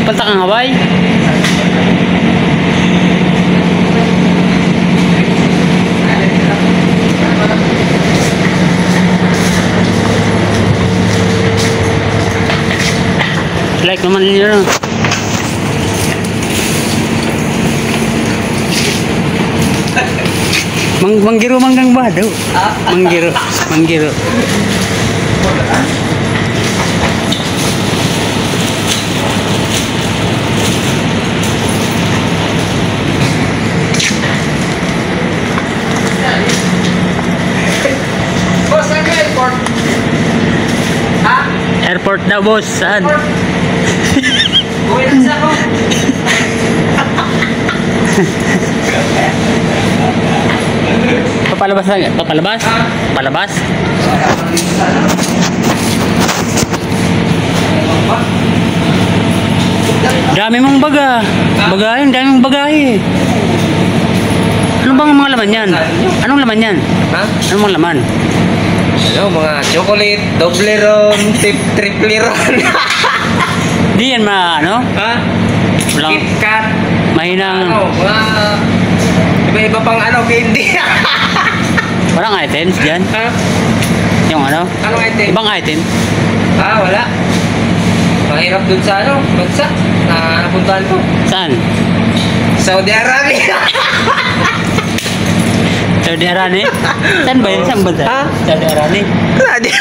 Punta kang Hawaii? Like naman ninyo. Manggiro manggang ba daw? Manggiro. Boss, saan ka airport? Ha? Airport daw, boss. Saan? Uwi lang sa ako. Papalabas lang. Papalabas? Palabas? Dami mong baga. Bagahe, dami mong bagahe. Ano bang mga laman yan? Anong laman yan? Ha? Anong mga laman? Ano, mga chocolate, Toblerone, triple ron. Di yan ano? Ha? Walang KitKat. mahinang, Ano, mga iba-iba pang candy. walang items dyan. Ha? Yung ano? Anong item? Ibang item. Wala. Mahirap dun sa bansa na napuntahan ko. Saan? Saudi Arabia. Saudi Arabia? Saan ba yun? Saan bansa? Ha? Saudi Arabia? Saudi